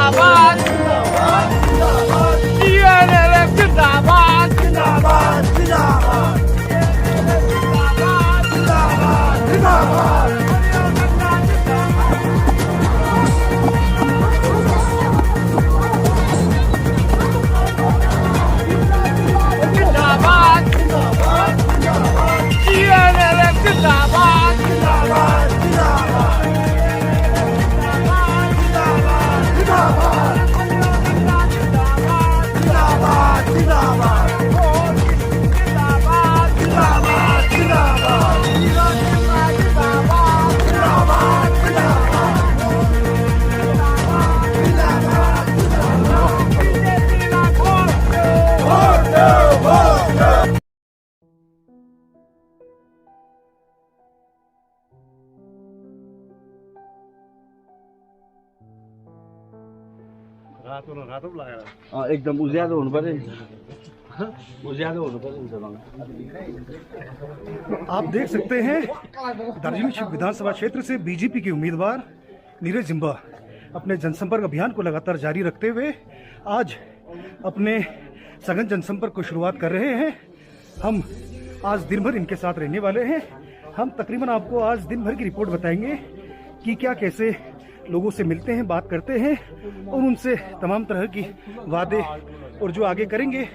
जिंदाबाद TNLF जिंदाबाद जिंदाबाद जिंदाबाद जिंदाबाद जिंदाबाद TNLF जिंदाबाद जिंदाबाद एकदम उज्यालो हुनु पर्यो उज्यालो हुनु पर्यो। आप देख सकते हैं दार्जिलिंग विधानसभा क्षेत्र से बीजेपी के उम्मीदवार नीरज जिम्बा अपने जनसंपर्क अभियान को लगातार जारी रखते हुए आज अपने सघन जनसंपर्क को शुरुआत कर रहे हैं। हम आज दिन भर इनके साथ रहने वाले हैं। हम तकरीबन आपको आज दिन भर की रिपोर्ट बताएंगे कि क्या कैसे लोगों से मिलते हैं, बात करते हैं और उनसे तमाम तरह की वादे और जो आगे करेंगे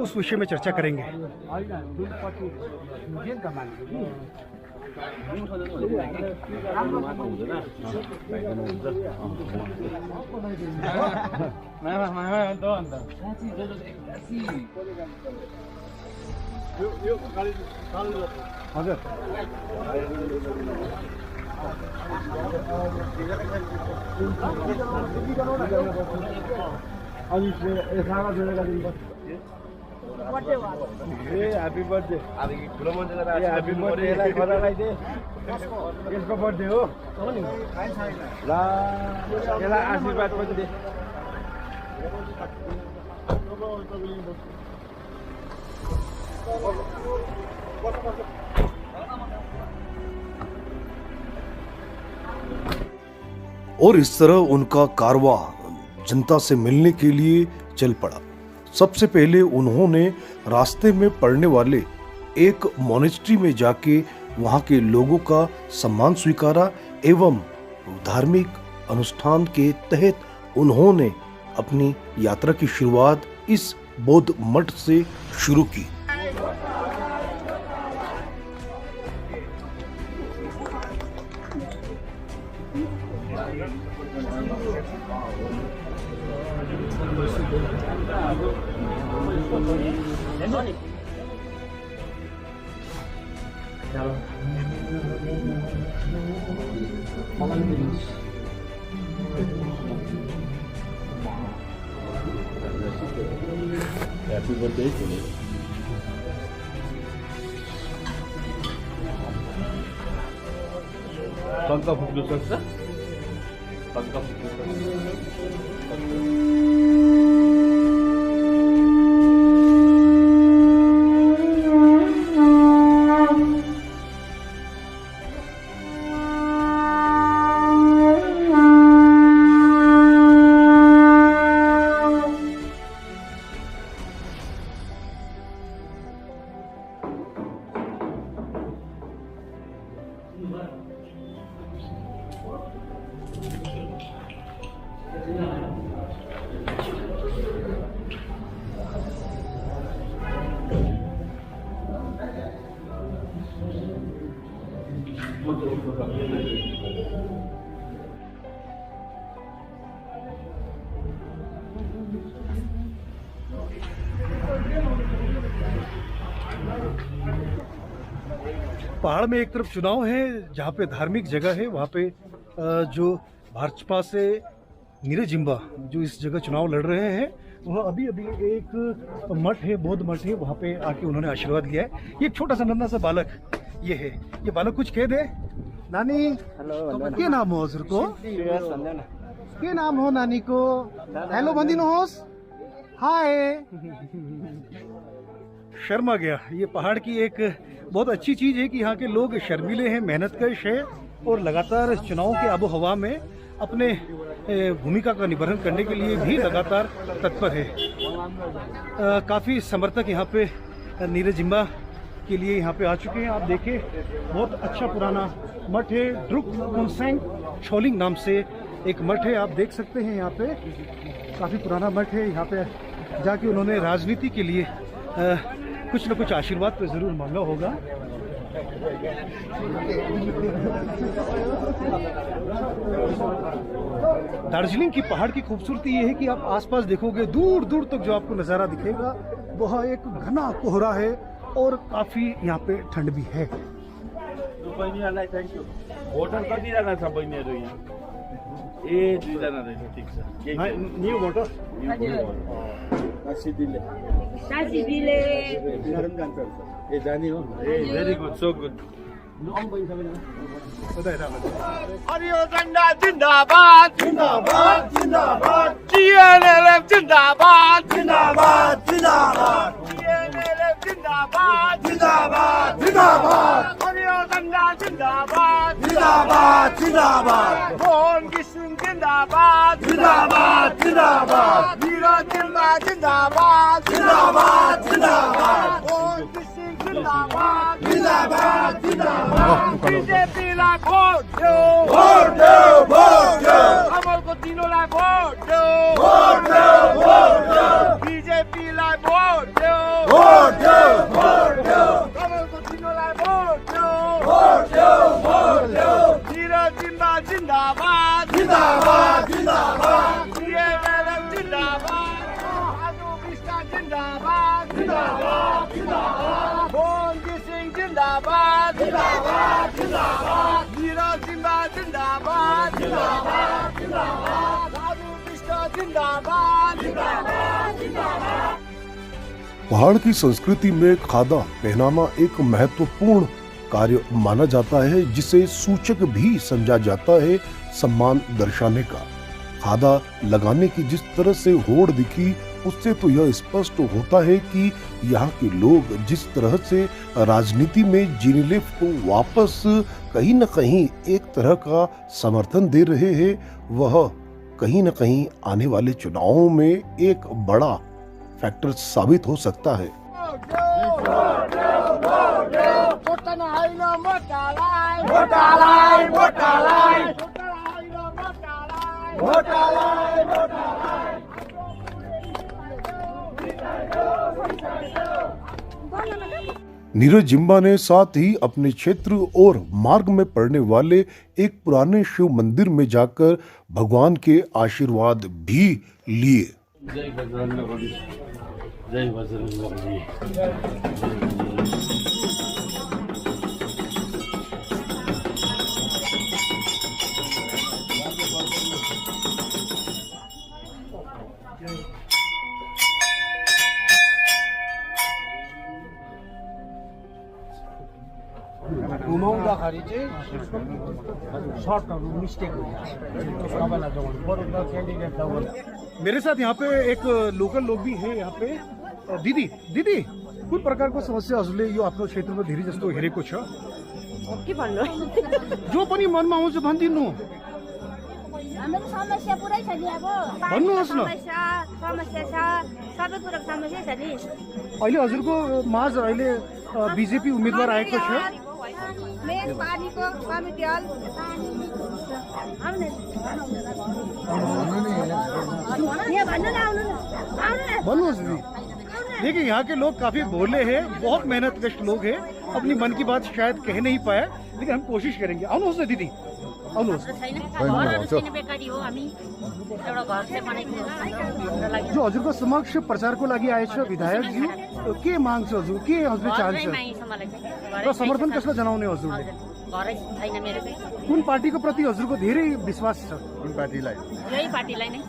उस विषय में चर्चा करेंगे। हैप्पी बर्थडे हैप्पी बर्थडे यसको बर्थडे हो ल यसलाई आशीर्वाद पनि दे। और इस तरह उनका कारवां जनता से मिलने के लिए चल पड़ा। सबसे पहले उन्होंने रास्ते में पड़ने वाले एक मोनेस्ट्री में जाके वहां के लोगों का सम्मान स्वीकारा एवं धार्मिक अनुष्ठान के तहत उन्होंने अपनी यात्रा की शुरुआत इस बौद्ध मठ से शुरू की। हैप्पी बर्थडे पंखा फुक्नु सक्छ पंखा फुक्नु सक्छ। पहाड़ में एक तरफ चुनाव है जहाँ पे धार्मिक जगह है, वहाँ पे जो भाजपा से नीरज जिम्बा जो इस जगह चुनाव लड़ रहे हैं, वह अभी अभी एक मठ है, बौद्ध मठ है, वहाँ पे आके उन्होंने आशीर्वाद लिया है। ये एक छोटा सा नन्हा सा बालक ये है, ये बालक कुछ कह दे। नानी के नाम हो हजुर को? के नाम हो नानी को? हेलो भनिदिनुहोस्, हाय। शर्मा गया। ये पहाड़ की एक बहुत अच्छी चीज है कि यहाँ के लोग शर्मीले हैं, मेहनतकश है और लगातार चुनाव के आबो हवा में अपने भूमिका का निर्वहन करने के लिए भी लगातार तत्पर है। काफ़ी समर्थक यहाँ पे नीरज जिम्बा के लिए यहाँ पे आ चुके हैं। आप देखिए बहुत अच्छा पुराना मठ है, ड्रुक कुनसेंग छोलिंग नाम से एक मठ है, आप देख सकते हैं। यहाँ पे काफ़ी पुराना मठ है। यहाँ पे जाके उन्होंने राजनीति के लिए कुछ न कुछ आशीर्वाद तो ज़रूर मांगा होगा। दार्जिलिंग की पहाड़ की खूबसूरती ये है कि आप आसपास देखोगे दूर दूर तक जो आपको नज़ारा दिखेगा वह एक घना कोहरा है और काफ़ी यहाँ पे ठंड भी है। होटल कतिजना छ बहिनीहरू यहाँ? ए 2 जना रहेछ, ठिक छ। न्यू मोटर ए जाने हो? ए भेरी गुड, सो गुड। हरियो झंडा जिंदाबाद जिंदाबाद जिंदाबाद, जीएनएलएफ जिंदाबाद जिंदाबाद जिंदाबाद, जीएनएलएफ जिंदाबाद जिंदाबाद जिंदाबाद, हरियो झंडा जिंदाबाद जिंदाबाद जिंदाबाद, मोहन किसिंग जिंदाबाद जिंदाबाद जिंदाबाद, नीरज जिम्बा जिंदाबाद जिंदाबाद जिंदाबाद, मोहन किसिंग जिंदाबाद जिंदाबाद जिंदाबाद, बीजेपीलाई भोट दो भोट दो भोट दो, कमलको दिनोलाई भोट दो भोट दो भोट दो, बीजेपीलाई भोट दो भोट दो भोट दो, कमलको दिनोलाई भोट दो भोट दो भोट दो, नीरज जिम्बा जिंदाबाद जिंदाबाद जिंदाबाद, जीएनएलएफ जिंदाबाद, आजु बिस्टा जिंदाबाद जिंदाबाद जिंदाबाद, मोहन किसिंग जिंदाबाद जिंदाबाद जिंदाबाद, नीरज जिम्बा जिंदाबाद जिंदाबाद जिंदाबाद, आजु बिस्टा जिंदाबाद जिंदाबाद जिंदाबाद। पहाड़ की संस्कृति में खादा पहनाना एक महत्वपूर्ण कार्य माना जाता है, जिसे सूचक भी समझा जाता है सम्मान दर्शाने का। खादा लगाने की जिस तरह से होड़ दिखी उससे तो यह स्पष्ट होता है कि यहाँ के लोग जिस तरह से राजनीति में जीएनएलएफ को वापस कहीं न कहीं एक तरह का समर्थन दे रहे हैं, वह कहीं न कहीं आने वाले चुनावों में एक बड़ा फैक्टर साबित हो सकता है। नीरज जिम्बा ने साथ ही अपने क्षेत्र और मार्ग में पड़ने वाले एक पुराने शिव मंदिर में जाकर भगवान के आशीर्वाद भी लिए। जय बजरंगबली, जय बजरंगबली। घुमाउँदाखेरि चाहिँ सर्टहरू मिस्टेक हुन्छ। तपाईँलाई जोड्नु बरु त क्यान्डिडेट नगर्नु। मेरे साथ यहाँ पे एक लोकल लोग भी है। यहाँ पे दिदी दिदी कुन प्रकारको समस्या हजुरले यो आफ्नो क्षेत्रमा धेरै जस्तो हेरेको छ? के भन्नु, जो पनि मनमा आउँछ भनिदिनु। हाम्रो समस्या पुरै छ नि। अब भन्नुहोस् न। समस्या छ, सबै कुराको समस्या छ नि। अहिले हजुरको माझ अहिले बीजेपी उम्मेदवार आएको छ। मेन पानीको कमिटी हल भन्नुहोस् नि। देखिए यहाँ के लोग काफी भोले हैं, बहुत मेहनत कश लोग हैं। अपनी मन की बात शायद कह नहीं पाए, लेकिन हम कोशिश करेंगे। आउनुहोस् न दिदी, आउनुहोस्। जो हजुरको समक्ष प्रचारको लागि आएछ विधायकजी, के माग छ हजुर? के हजुरले चाहन्छ र समर्थन कसलाई जनाउने हजुरले? कुन पार्टीको प्रति हजुरको धेरै विश्वास छ? कुन पार्टीलाई? यही पार्टीलाई नै।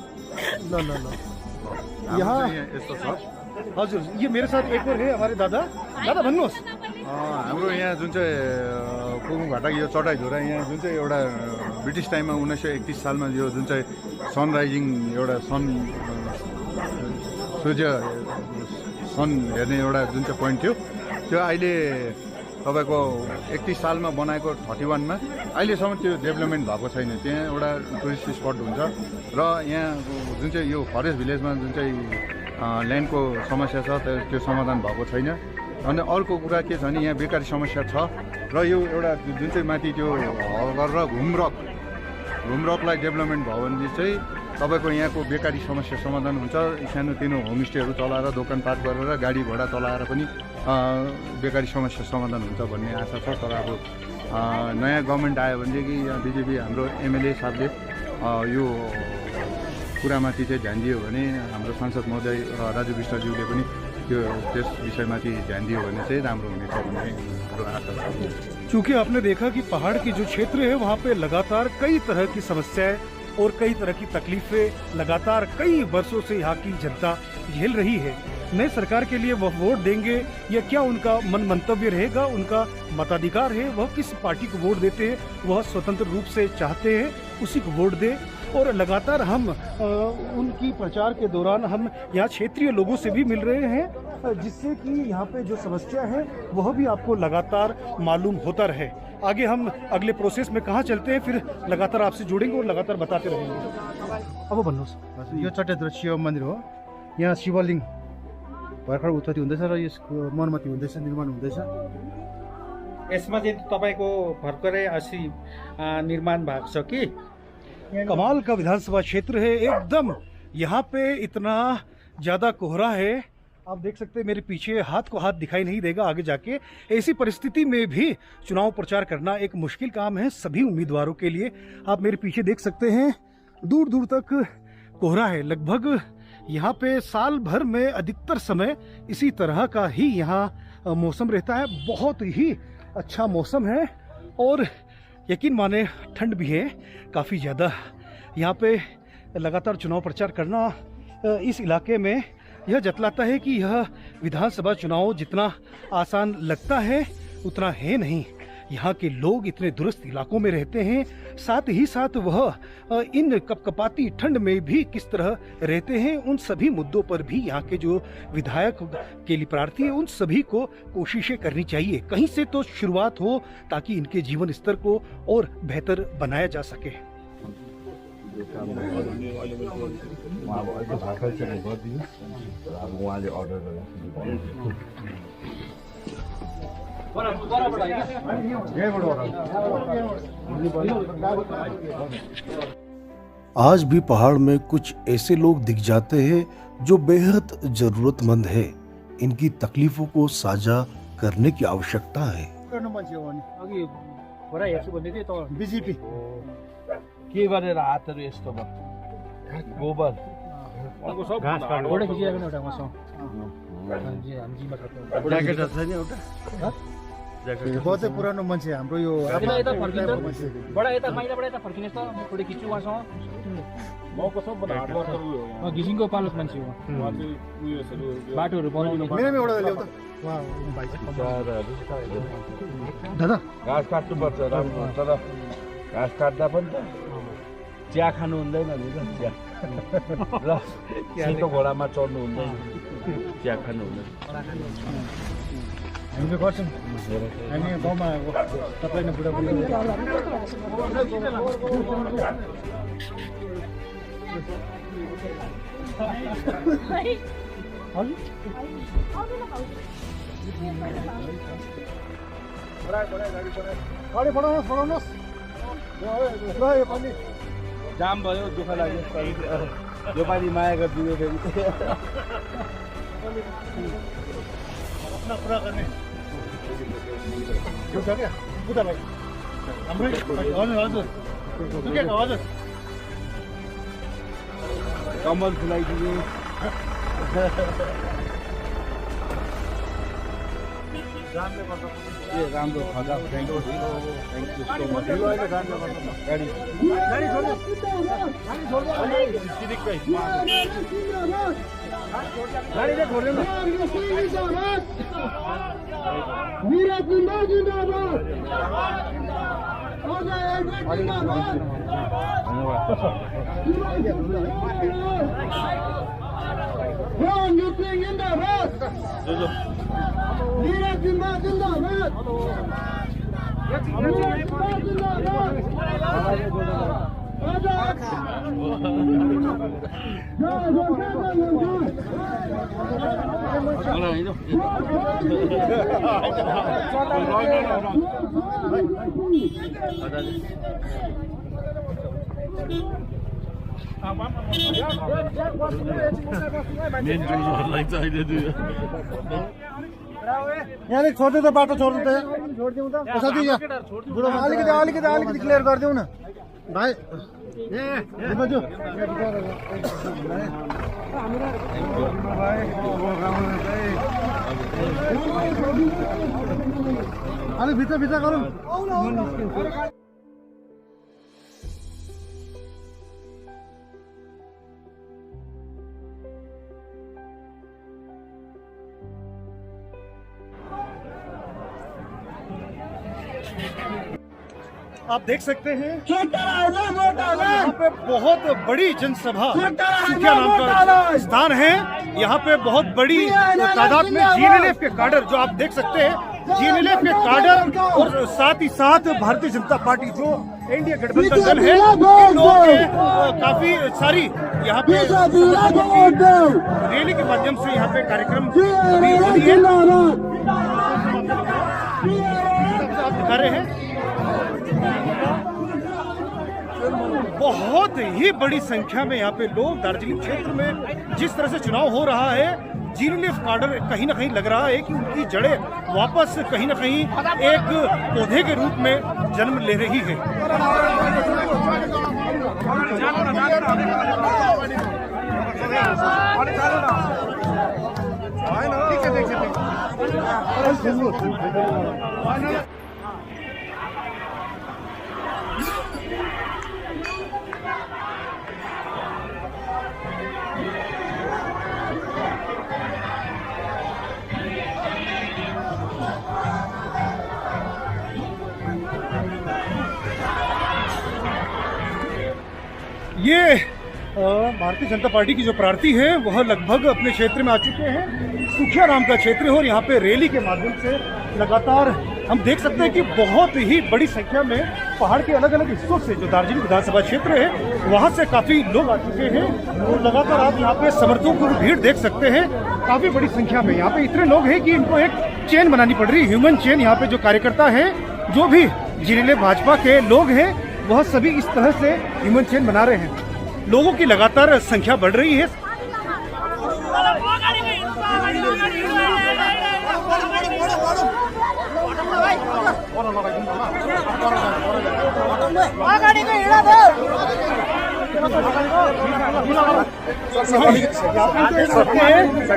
ल ल ल, यहाँ हजुर ये मेरे साथ एक और है हमारे दादा। दादा भन्नुहोस्। हाम्रो यहाँ जुन चाहिँ कुकुमघाटा यो चढाइधुरा यहाँ जुन चाहिँ एउटा ब्रिटिस टाइममा 1931 सालमा यो जुन चाहिँ सनराइजिङ एउटा सूर्य सन हेर्ने एउटा जुन चाहिँ पोइन्ट थियो, त्यो अहिले तपाईँको 31 सालमा बनाएको 31 मा अहिलेसम्म त्यो डेभलपमेन्ट भएको छैन। त्यहाँ एउटा टुरिस्ट स्पट हुन्छ र यहाँ जुन चाहिँ यो फरेस्ट भिलेजमा जुन चाहिँ ल्यान्डको समस्या छ त्यो समाधान भएको छैन। अनि अर्को कुरा के छ भने यहाँ बेकारी समस्या छ र यो एउटा जुन चाहिँ माथि त्यो हगर र घुमरकलाई डेभलपमेन्ट भयो भने चाहिँ तपाईँको यहाँको बेकारी समस्या समाधान हुन्छ। सानोतिनो होमस्टेहरू चलाएर दोकानपाट गरेर गाडी घोडा चलाएर पनि बेकारी समस्या समाधान हुन्छ भन्ने आशा छ। तर अब नयाँ गभर्मेन्ट आयो भनेदेखि यहाँ बिजेपी हाम्रो एमएलए साहबले यो कुरामाथि चाहिँ ध्यान दियो भने हाम्रो सांसद महोदय राजु विष्टज्यूले पनि त्यो त्यस विषयमाथि ध्यान दियो भने चाहिँ राम्रो हुनेछ भन्ने हाम्रो आशा छ। चूँकि आपने देखा कि पहाड़ की जो क्षेत्र है वहाँ पे लगातार कई तरह की समस्याएं और कई तरह की तकलीफें लगातार कई वर्षों से यहाँ की जनता झेल रही है। नई सरकार के लिए वह वोट देंगे या क्या उनका मन मंतव्य रहेगा, उनका मताधिकार है, वह किस पार्टी को वोट देते हैं वह स्वतंत्र रूप से चाहते हैं उसी को वोट दे। और लगातार हम उनकी प्रचार के दौरान हम यहाँ क्षेत्रीय लोगों से भी मिल रहे हैं जिससे कि यहाँ पे जो समस्या है वह भी आपको लगातार मालूम होता रहे। आगे हम अगले प्रोसेस में कहाँ चलते हैं फिर लगातार आपसे जुड़ेंगे और लगातार बताते रहेंगे। अब भन्नुहोस्, यो चट्टेश्वर शिव मन्दिर हो। यहाँ शिवलिङ्ग भर्खर उत्पत्ति हुँदैछ र यसको मर्मती हुँदैछ, निर्माण हुँदैछ। यसमा चाहिँ तपाईँको भर्खरै असि निर्माण भएको छ कि कमाल का विधानसभा क्षेत्र है एकदम। यहाँ पे इतना ज़्यादा कोहरा है, आप देख सकते हैं मेरे पीछे हाथ को हाथ दिखाई नहीं देगा आगे जाके। ऐसी परिस्थिति में भी चुनाव प्रचार करना एक मुश्किल काम है सभी उम्मीदवारों के लिए। आप मेरे पीछे देख सकते हैं दूर दूर तक कोहरा है। लगभग यहाँ पे साल भर में अधिकतर समय इसी तरह का ही यहाँ मौसम रहता है। बहुत ही अच्छा मौसम है और यकीन माने ठंड भी है काफ़ी ज़्यादा। यहाँ पे लगातार चुनाव प्रचार करना इस इलाके में यह जतलाता है कि यह विधानसभा चुनाव जितना आसान लगता है उतना है नहीं। यहाँ के लोग इतने दूरस्थ इलाकों में रहते हैं, साथ ही साथ वह इन कपकपाती ठंड में भी किस तरह रहते हैं उन सभी मुद्दों पर भी यहाँ के जो विधायक के लिए प्रार्थी है उन सभी को कोशिशें करनी चाहिए। कहीं से तो शुरुआत हो ताकि इनके जीवन स्तर को और बेहतर बनाया जा सके। आज भी पहाड़ में कुछ ऐसे लोग दिख जाते हैं जो बेहद जरूरतमंद है। इनकी तकलीफों को साझा करने की आवश्यकता है। बिजेपी के गरेर हातहरू यस्तो भयो गोबर घाँस काट्नु एउटा खिचिरहेको एउटा मसँग ज्याकेट छैन एउटा बहुत पुरानो मान्छे हाम्रो यो यता फर्किन्छ बडा यता माइलाबाट यता फर्किने त थोरै खिच्छु उहाँसँग मको सबभन्दा हार्ड वर्कर हो घिसिङको पालक मान्छे हो बाटोहरू बनाउने मेरोमा एउटा ल्याउ त दादा घाँस काट्नुपर्छ राम्रो तर घाँस काट्दा पनि त चिया खानु हुँदैन नि त चिया र सेतो घोडामा चढ्नु हुँदैन चिया खानु हुँदैन हामीले गर्छौँ हामी गाउँमा तपाईँले बुढाबुढी गाडी बढाउनुहोस् ल यो पनि जाम भयो दुःख लाग्यो यो पालि माया गरिदियो फेरि पुरा गर्ने क्या उता भाइ हाम्रै हजुर हजुर हजुर कम्बल फुलाइदिने राम्रो खजा थ्याङ्क यू सो मच गाडी धन्यवाद यहाँनिर छोड्दै त बाटो छोड्दै त छोडिदिउँ त साथी यहाँ बुढोमा अलिकति क्लियर गरिदिउँ न भाइ दाजु अलिक भित्र गरौँ। आप देख सकते हैं यहाँ पे बहुत बड़ी जनसभा सुखिया नाम का स्थान है। यहाँ पे बहुत बड़ी तादाद में जीएनएलएफ के काडर जो आप देख सकते हैं, जीएनएलएफ के काडर और साथ ही साथ भारतीय जनता पार्टी जो एनडीए गठबंधन दल है, इन लोगों के काफी सारी यहाँ पे रैली के माध्यम से यहाँ पे कार्यक्रम अभी हो रही है। आप दिखा रहे हैं बहुत ही बड़ी संख्या में यहाँ पे लोग दार्जिलिंग क्षेत्र में जिस तरह से चुनाव हो रहा है, जीएनएलएफ काडर कहीं ना कहीं लग रहा है कि उनकी जड़ें वापस कहीं ना कहीं एक पौधे के रूप में जन्म ले रही है। ये भारतीय जनता पार्टी की जो प्रार्थी है वह लगभग अपने क्षेत्र में आ चुके हैं। सुखिया नाम का क्षेत्र है और यहाँ पे रैली के माध्यम से लगातार हम देख सकते हैं कि बहुत ही बड़ी संख्या में पहाड़ के अलग अलग हिस्सों से जो दार्जिलिंग विधानसभा क्षेत्र है वहाँ से काफी लोग आ चुके हैं और लगातार आप यहाँ पे समर्थकों की भीड़ देख सकते हैं। काफी बड़ी संख्या में यहाँ पे इतने लोग हैं कि इनको एक चेन बनानी पड़ रही है, ह्यूमन चेन। यहाँ पे जो कार्यकर्ता है, जो भी जीएनएलएफ भाजपा के लोग हैं, वह सभी इस तरह से ह्यूमन चेन बना रहे हैं। लोगों की लगातार संख्या बढ़ रही है।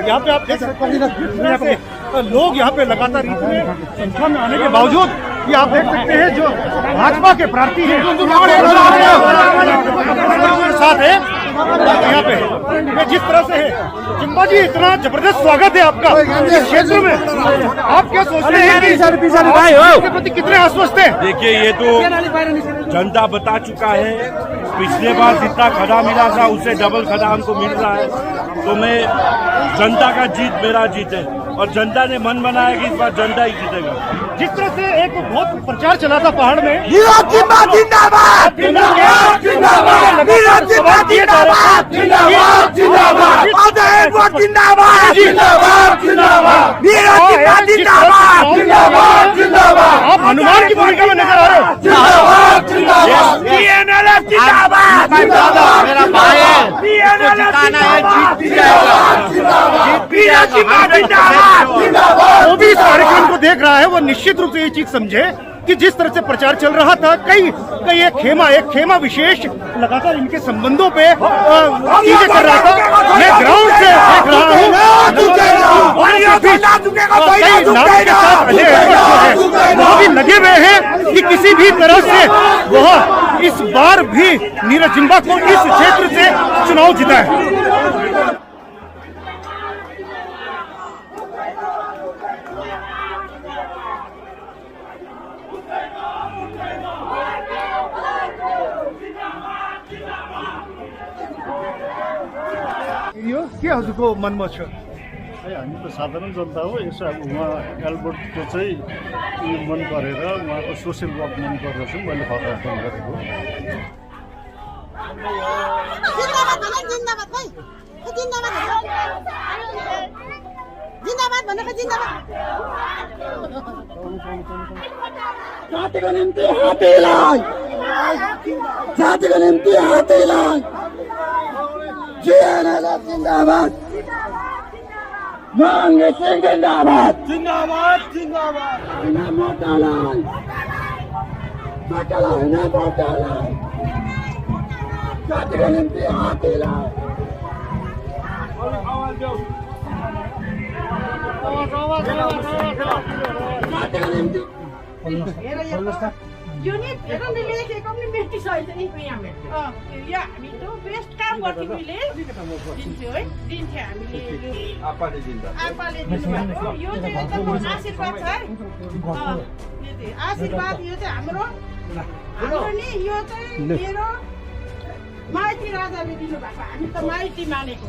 यहाँ पे आप देख सकते हैं लोग यहाँ पे लगातार इतने संख्या में आने के बावजूद ये आप देख सकते हैं जो भाजपा के प्रार्थी हैं साथ है यहाँ पे ये जिस तरह से है। जिम्बा जी, इतना जबरदस्त स्वागत है आपका इस क्षेत्र में। आप क्या सोचते हैं इसके प्रति कितने आश्वस्त हैं? देखिए, ये तो जनता बता चुका है। पिछले बार जितना खड़ा मिला था उससे डबल खड़ा हमको मिल रहा है। तो मैं जनता का जीत मेरा जीत है और जनता ने मन बनाया कि इस बार जनता ही जीतेगा। जिस तरह से एक बहुत प्रचार चला था पहाड़ में, आप हनुमान की भूमिका में नजर आ रहे हो। मेरा भाई है, जिताना है, जीत वो भी इस कार्यक्रम को देख रहा है, वो निश्चित रूप से ये चीज समझे कि जिस तरह से प्रचार चल रहा था, कई एक खेमा विशेष लगातार इनके संबंधों पे चीजें कर रहा था। मैं ग्राउंड से देख रहा हूँ कई नाम के साथ अजय एडवर्ड जो है वह भी लगे हुए हैं कि किसी भी तरह से वह इस बार भी नीरज जिम्बा को इस क्षेत्र से चुनाव जिताए। के हजुरको मनमा छ? हामी त साधारण जनता हो यसो अब उहाँ एल्बर्टको चाहिँ उयो मन परेर उहाँको सोसियल वर्क मन परेर चाहिँ मैले फर्काएर फोन गरेको जिन्दाबाद भनेको जिन्दाबाद जातिको निम्ति हात्तीलाई जातिको निम्ति हात्तीलाई जिन्दाबाद मांगे सिंह जिन्दाबाद जिंदाबाद जिंदाबाद मोटालाई मोटालाई जातिको निम्ति हात्तीलाई युनिट हेर न लेखेको पनि मेटिस होइन नि यहाँ हामी त बेस्ट काम गर्थ्यौँ मैले दिन्थ्यो है दिन्थ्यो हामीले आपाले दिनुभएको यो चाहिँ एकदम आशीर्वाद छ है आशीर्वाद यो चाहिँ हाम्रो नि यो चाहिँ मेरो माइती राजाले दिनुभएको हामी त माइती मानेको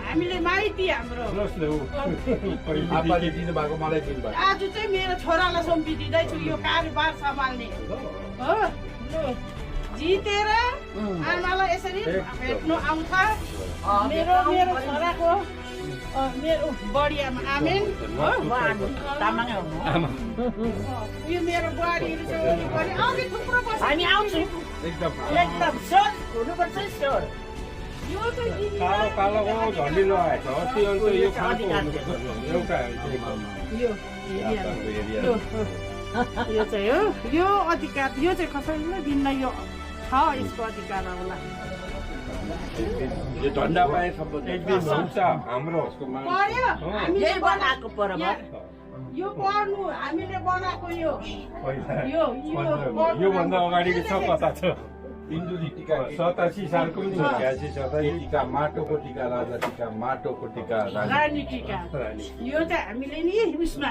हामीले माइती हाम्रो आज चाहिँ मेरो छोरालाई सुम्पिदिँदैछु यो कारोबार सम्हाल्ने हो जितेर आमालाई यसरी भेट्नु आउँछ मेरो छोराको मेरो बढियामा आमेन हो यो मेरो बुहारीहरू चाहिँ वरिपरि आउने थुप्रो बस्छ हामी आउँछौँ एकदम सर हुनुपर्छ सर यो चाहिँ कालो हो झन्डिलो आएछ अस्ति अन्त यो खालको एउटा यो चाहिँ हो यो अधिकार यो चाहिँ कसैले दिन्न यो छ यसको अधिकार होला यो झन्डा पाए एकदम हुन्छ हाम्रो पर्यो हामीले बनाएको पर्व यो पर्नु हामीले बनाएको यो भन्दा अगाडिको छ कता छ इन्जुरी टीका 87 सालको पनि 87 टीका माटोको टीका राजा टीका माटोको टीका रानी टीका यो चाहिँ हामीले नि उसमा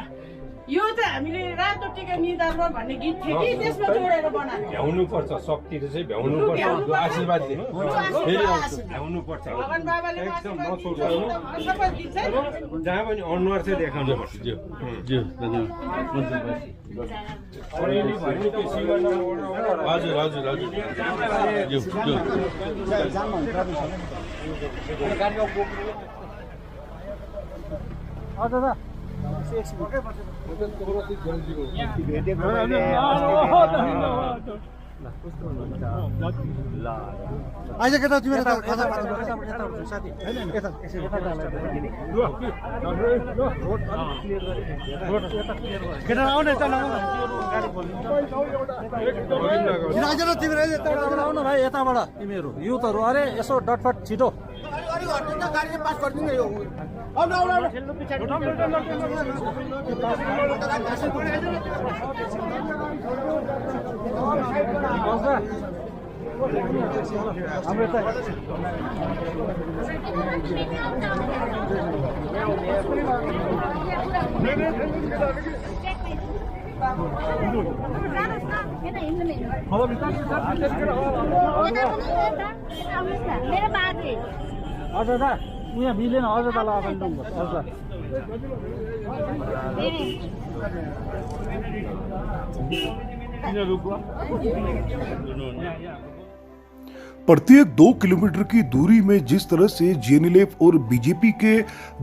यो चाहिँ हामीले रातो टीका निधारमा भन्ने गीत थियो कि त्यसमा जोडेर बनाएको भ्याउनु पर्छ शक्तिले चाहिँ भ्याउनु पर्छ आशीर्वाद दिनु फेरि भ्याउनु पर्छ भगवान बाबाले एकदम नछोड्नु जहाँ पनि अनुहार चाहिँ देखाउनु पर्छ ज्यू हजुर हजुर हजुर ज्यू आइज केटा तिमी साथी केटा आउन यता आउनु भाइ यताबाट तिमीहरू युथहरू अरे यसो डटफट छिटो मेरो बाजे हजुर दा उहाँ मिलेन अझ तल अगाडि हजुर प्रत्येक 2 किलोमीटर की दूरी में जिस तरह से जेएनएलएफ और बीजेपी के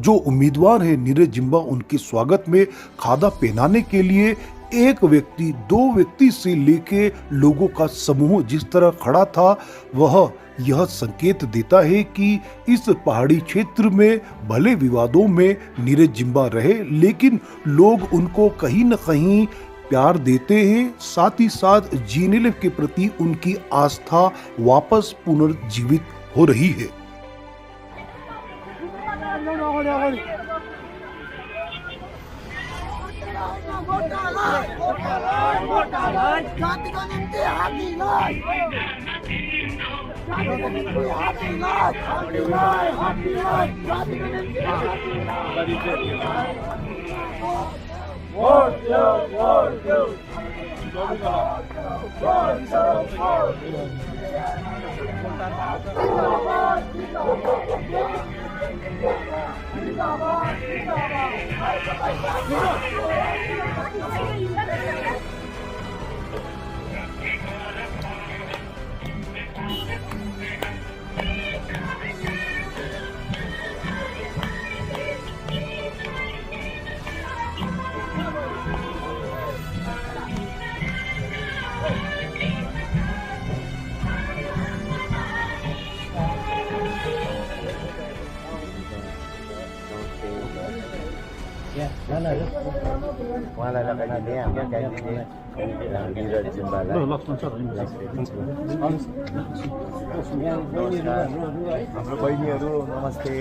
जो उम्मीदवार हैं नीरज जिम्बा उनके स्वागत में खादा पहनाने के लिए एक व्यक्ति 2 व्यक्ति से लेके लोगों का समूह जिस तरह खड़ा था वह यह संकेत देता है कि इस पहाड़ी क्षेत्र में भले विवादों में नीरज जिम्बा रहे लेकिन लोग उनको कहीं न कहीं प्यार देते हैं, साथ ही साथ जेएनएलएफ के प्रति उनकी आस्था वापस पुनर्जीवित हो रही है। जिंदाबाद उहाँलाई लगाइदिने हाम्रो क्यान्डिडेट निरज जिम्बालाई हाम्रो बहिनीहरू नमस्ते।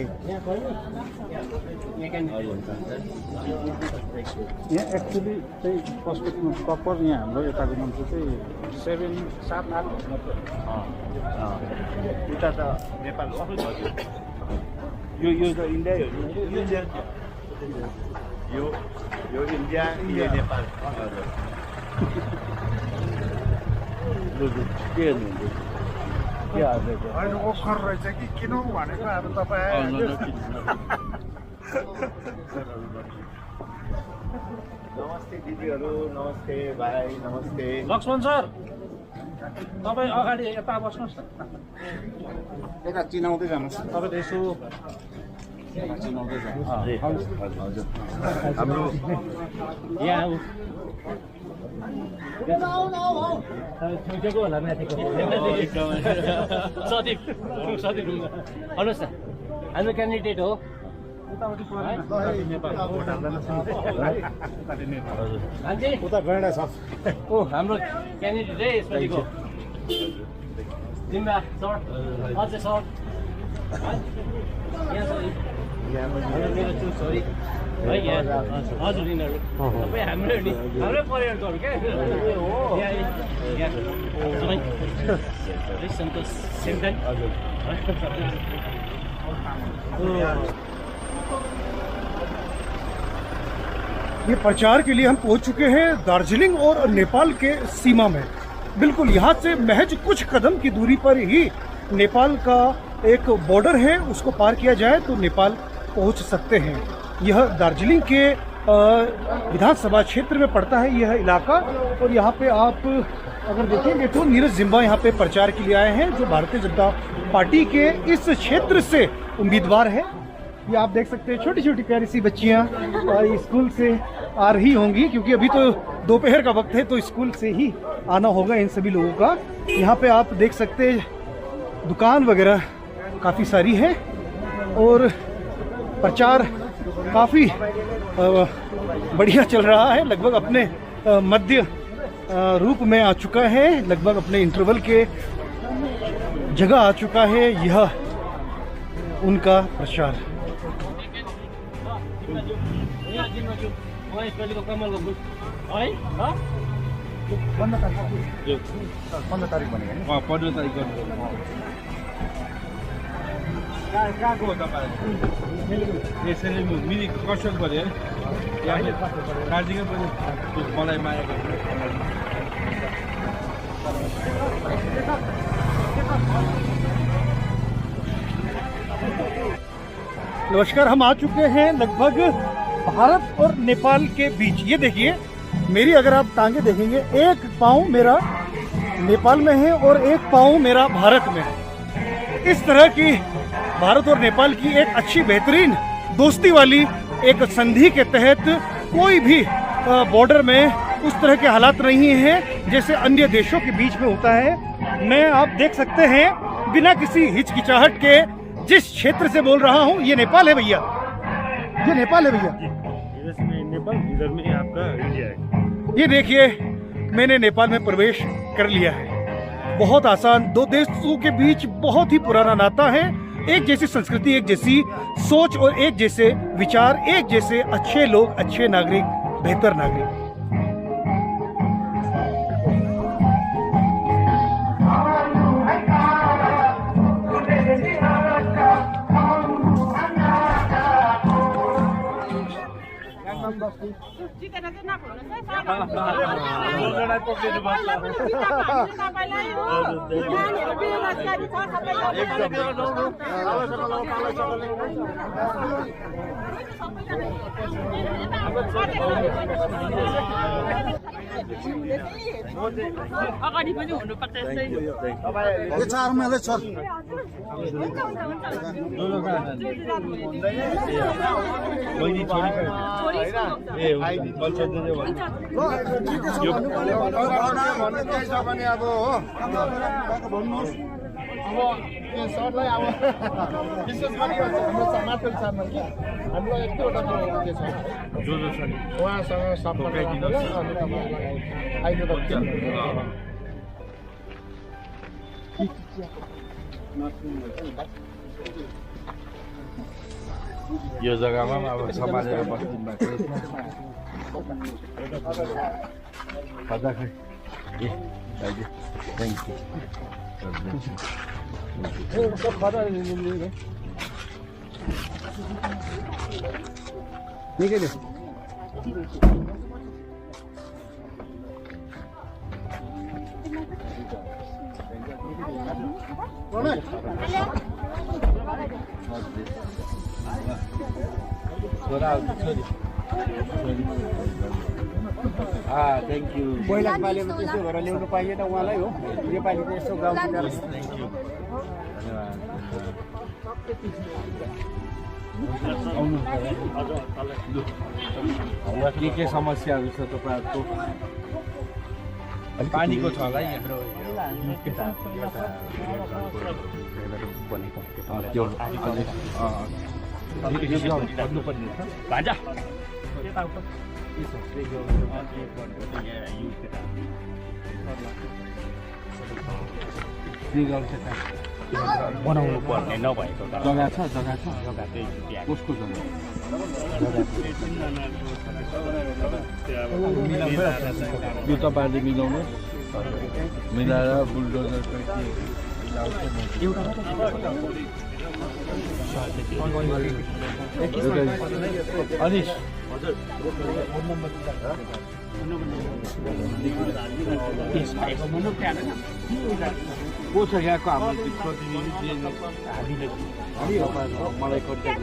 यहाँ एक्चुअली चाहिँ पर्सपेक्टिभमा प्रपर यहाँ हाम्रो यताको मान्छे चाहिँ 7-8 उता त नेपाल यो त इन्डिया यो इन्डिया यो नेपाल होइन ओखर रहेछ कि किन भनेको अब तपाईँ नमस्ते दिदीहरू, नमस्ते भाइ, नमस्ते। लक्ष्मण सर तपाईँ अगाडि यता बस्नुहोस् न। यता चिनाउँदै जानुहोस्। तपाईँ यसो हाम्रो यहाँ छुटेको होला माथिको सदीप भन्नुहोस् न हाम्रो क्यान्डिडेट हो उता गएन सब ओ हाम्रो क्यान्डिडेट है यसपालिको जिम्बा सर अझै सर मेरो चुज छोरी है यहाँ हजुर यिनीहरू सबै हाम्रै नि हाम्रै परिवारकोहरू क्या यहाँ सन्तोष सेन्टन हजुर ये प्रचार के लिए हम पहुंच चुके हैं दार्जिलिंग और नेपाल के सीमा में। बिल्कुल यहाँ से महज कुछ कदम की दूरी पर ही नेपाल का एक बॉर्डर है, उसको पार किया जाए तो नेपाल पहुंच सकते हैं। यह दार्जिलिंग के विधानसभा क्षेत्र में पड़ता है यह इलाका। और यहाँ पे आप अगर देखेंगे तो नीरज जिम्बा यहाँ पे प्रचार के लिए आए हैं, जो भारतीय जनता पार्टी के इस क्षेत्र से उम्मीदवार है। ये आप देख सकते हैं छोटी छोटी प्यारी सी बच्चियाँ स्कूल से आ रही होंगी, क्योंकि अभी तो दोपहर का वक्त है तो स्कूल से ही आना होगा इन सभी लोगों का। यहाँ पे आप देख सकते हैं दुकान वगैरह काफ़ी सारी है और प्रचार काफ़ी बढ़िया चल रहा है। लगभग अपने मध्य रूप में आ चुका है, लगभग अपने इंटरवल के जगह आ चुका है यह उनका प्रचार। पन्ध्र तारिक भनेको नि 15 तारिक कहाँको हो तपाईँ? यसैले मिली कसक गऱ्यो है दार्जिलिङ पनि मलाई माया गर्नु। नमस्कार, हम आ चुके हैं लगभग भारत और नेपाल के बीच। ये देखिए मेरी अगर आप टांगे देखेंगे, एक पाँव मेरा नेपाल में है और एक पाँव मेरा भारत में। इस तरह की भारत और नेपाल की एक अच्छी बेहतरीन दोस्ती वाली एक संधि के तहत कोई भी बॉर्डर में उस तरह के हालात नहीं हैं जैसे अन्य देशों के बीच में होता है। मैं आप देख सकते हैं बिना किसी हिचकिचाहट के जिस क्षेत्र से बोल रहा हूँ, ये नेपाल है भैया, ये नेपाल है भैया। नेपाल इधर में आपका इंडिया है। ये देखिए मैंने नेपाल में प्रवेश कर लिया है। बहुत आसान, दो देशों के बीच बहुत ही पुराना नाता है, एक जैसी संस्कृति, एक जैसी सोच और एक जैसे विचार, एक जैसे अच्छे लोग, अच्छे नागरिक, बेहतर नागरिक। जितेर चाहिँ नखोल्नुहोस् है सर। जोजोलाई पक्रिनु पर्छ। पहिला पनि जिताएको हामीले तपाईँलाई हो। नानीहरू बेरोजगारी छ अगाडि पनि हुनुपर्छ यस्तै। यो चारमा ल सर बहिनी छोरी ए भने अब हो भन्नुहोस् अब यो सरलाई अब विशेष गरी हाम्रो माथि चारमा कि हाम्रो एक दुईवटा के छ जो छ नि उहाँसँग सम्पर्क दिनुहोस् अनि तपाईँलाई अहिले त यो जग्गामा अब सम्हालेर बस्नु भएको थ्याङ्क निकै थ्याङ्क यू पहिला पालिमा त्यस्तो गरेर ल्याउनु पाइएन उहाँलाई हो योपालि चाहिँ यसो गाउँतिर के समस्याहरू छ तपाईँहरूको पानीको छ होला हाम्रो भान्जा बनाउनु पर्ने नभएको जग्गा छ जग्गा कसको जग्गा यो तपाईँहरूले मिलाउनु मिलाएर बुलडोजर अनिश को छ यहाँको हाम्रो प्रतिनिधि मलाई कन्ट्याक्ट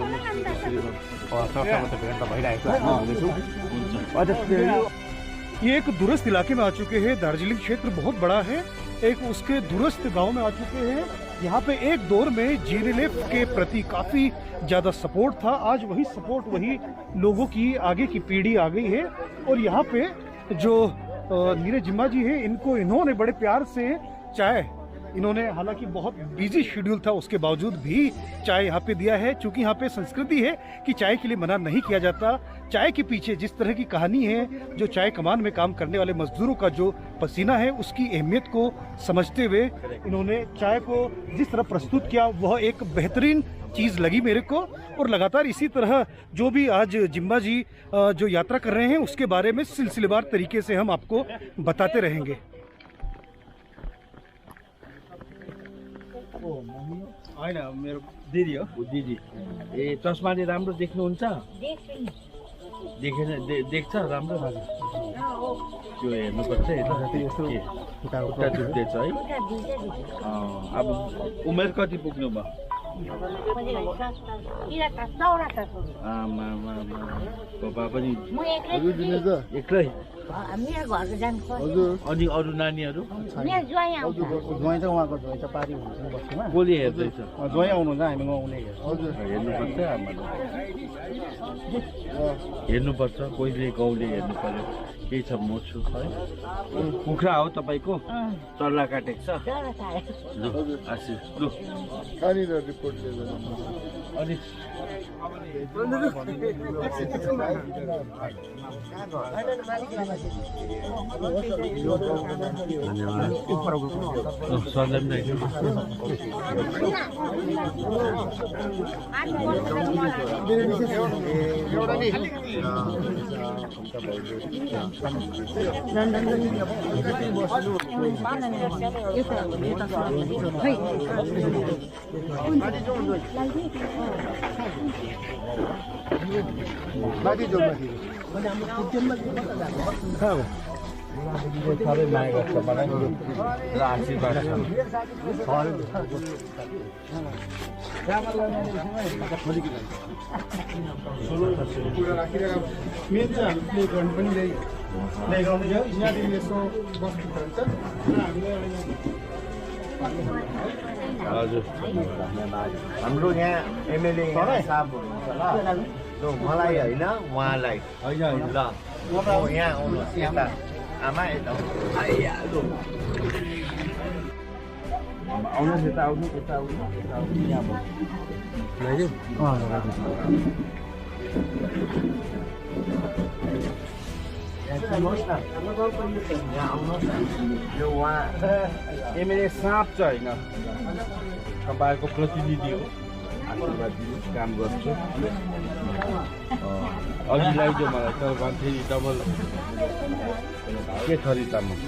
ये एक दूरस्थ इलाके में आ चुके हैं। दार्जिलिंग क्षेत्र बहुत बड़ा है, एक उसके दूरस्थ गांव में आ चुके हैं। यहाँ पे एक दौर में जेएनएलएफ के प्रति काफ़ी ज़्यादा सपोर्ट था, आज वही सपोर्ट वही लोगों की आगे की पीढ़ी आ गई है। और यहाँ पे जो नीरज जिम्बा जी है, इन्होंने बड़े प्यार से चाय, इन्होंने हालांकि बहुत बिजी शेड्यूल था उसके बावजूद भी चाय यहाँ पे दिया है। क्योंकि यहाँ पे संस्कृति है कि चाय के लिए मना नहीं किया जाता। चाय के पीछे जिस तरह की कहानी है, जो चाय कमान में काम करने वाले मजदूरों का जो पसीना है, उसकी अहमियत को समझते हुए इन्होंने चाय को जिस तरह प्रस्तुत किया वह एक बेहतरीन चीज़ लगी मेरे को। और लगातार इसी तरह जो भी आज जिम्बा जी जो यात्रा कर रहे हैं उसके बारे में सिलसिलेवार तरीके से हम आपको बताते रहेंगे। होइन मेरो दिदी हो दिदी ए चस्माले राम्रो देख्नुहुन्छ देखेन देख्छ राम्रो त्यो हेर्नुपर्छ खुट्टा दुख्दैछ है अब उमेर कति पुग्नु भयो बाबा पनि एक्लै अनि अरू नानीहरू ज्वाइँ त उहाँको ज्वाइँ त पारी हुन्छ बस्तीमा कसले हेर्दैछ ज्वाइँ आउनुहुन्छ हामी आउने हेर्नुपर्छ कोहीले गाउँले हेर्नु पर्यो केही छ म छु है कुखुरा हो तपाईँको चल्ला काटेको छ लु आशिष लु कहाँनिर रिपोर्ट अनि साह्रै माया गर्छ मलाई र आशीर्वाद हजुर हाम्रो यहाँ एमएलए साहब हुनुहुन्छ ल मलाई होइन उहाँलाई होइन ल यहाँ आउनुहोस् यता आमा यता आउनुहोस् यता आउनु यता आउनु यता आउनु यहाँ यो उहाँ एमएलए साँप चाहिँ होइन तपाईँको प्रतिनिधि हो आशीर्वाद दिनु काम गर्छु अघिलाई जो मलाई तर फेरि डबल के थरी तामाङ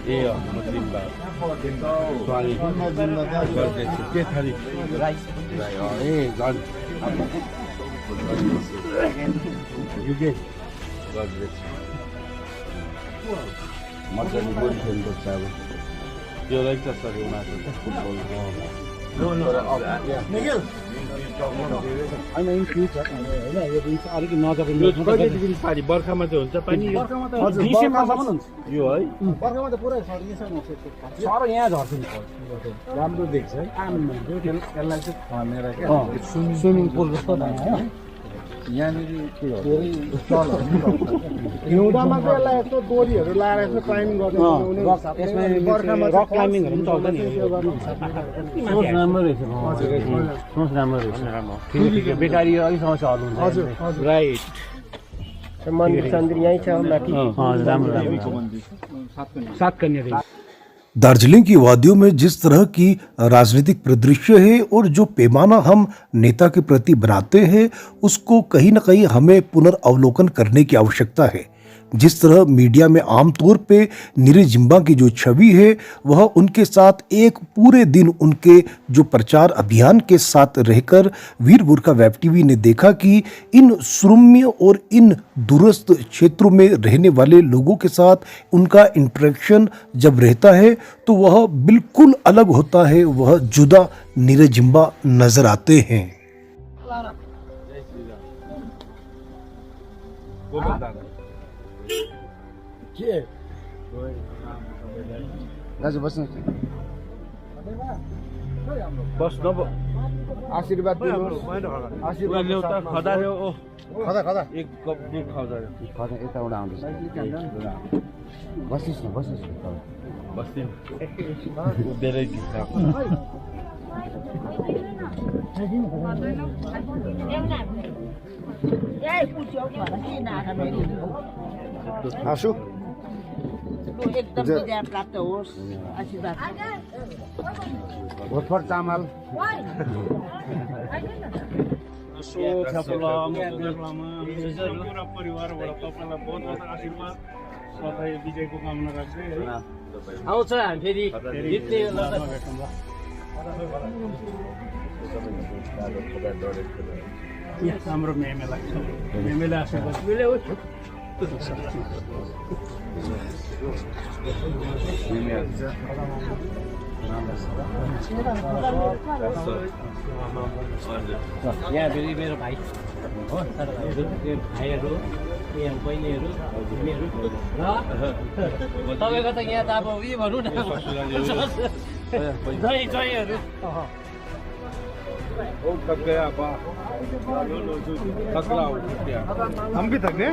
ए म जिम्बा स्वामी गर्दैछु के थरी ए झन् युगेश गर्दैछु मजाले गोली खेल्नुपर्छ अब त्यो रहेछ सर उनीहरूको फुटबल बर्खामा चाहिँ हुन्छ पानी यो है बर्खामा त पुरै सर यहाँ झर्छ नि राम्रो देख्छ है यसलाई चाहिँ खनेर क्या स्विमिङ पुल जस्तो यहाँनिर हिउँदामा चाहिँ यसलाई यस्तो डोरीहरू लाएर यसो क्लाइम्बिङ गर्ने बर्खामा रक क्लाइम्बिङहरू पनि चल्छ नि सोच राम्रो रहेछ सोच राम्रो रहेछ ठिकै बेकारी अलिक समस्या हल हुन्छ हजुर राइट मन्दिर सन्दिर यहीँ छ माथि राम्रो सात कन्या दार्जिलिंग की वादियों में जिस तरह की राजनीतिक परिदृश्य है और जो पैमाना हम नेता के प्रति बनाते हैं उसको कहीं न कहीं हमें पुनर्अवलोकन करने की आवश्यकता है। जिस तरह मीडिया में आमतौर पे नीरज जिम्बा की जो छवि है वह उनके साथ एक पूरे दिन उनके जो प्रचार अभियान के साथ रहकर वीर गुरखा वेब टीवी ने देखा कि इन सुरम्य और इन दूरस्थ क्षेत्रों में रहने वाले लोगों के साथ उनका इंटरेक्शन जब रहता है तो वह बिल्कुल अलग होता है, वह जुदा नीरज जिम्बा नजर आते हैं। दाजु बस्नु आशीर्वाद दिनुहोस् आशीर्वाद ल्याउ त खदा ल्याउ ओ खदा खदा एक कप दुध खदा खदा यताबाट आउँदैछ बस्नुस् न बस्दिन धेरै गीत आशु एकदम विजय प्राप्त होस् आशीर्वाद भोटफर चामल परिवारबाट तपाईँलाई बहुत बहुत आशीर्वाद साथै विजयको कामना राख्दै है आउँछ हामी फेरि जित्ने हाम्रो मेमेलाई मेमेले आशीर्वाद मिले हो यहाँ फेरि मेरो भाइ हो भाइहरू यहाँ बहिनीहरू भूमिहरू र तपाईँको त यहाँ त अब उयो भनौँ न जयहरू थक गया थकला हम भी थक गए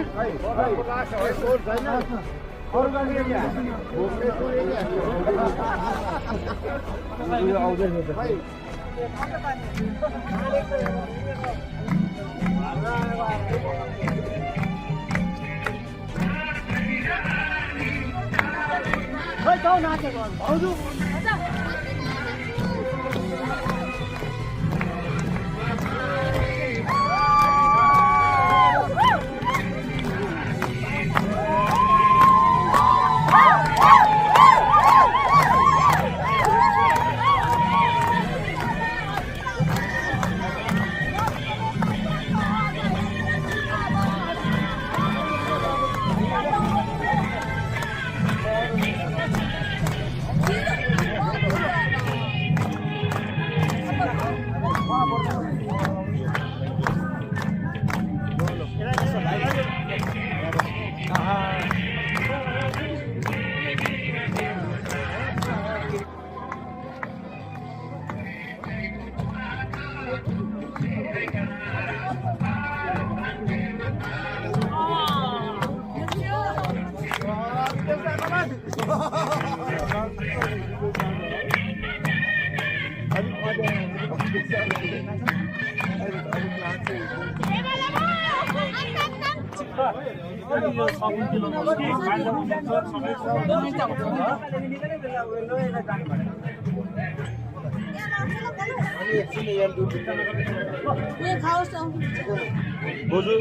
बोजू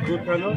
दूध खानु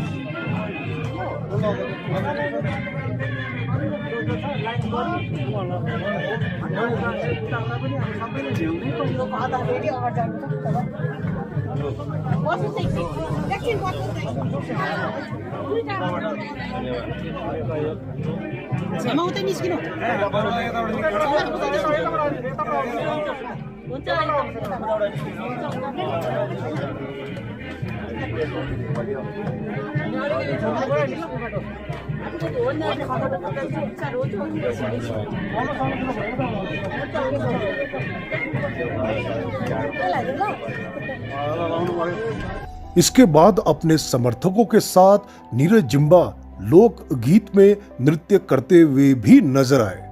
इसके बाद अपने समर्थकों के साथ नीरज जिम्बा लोक गीत में नृत्य करते हुए भी नजर आए।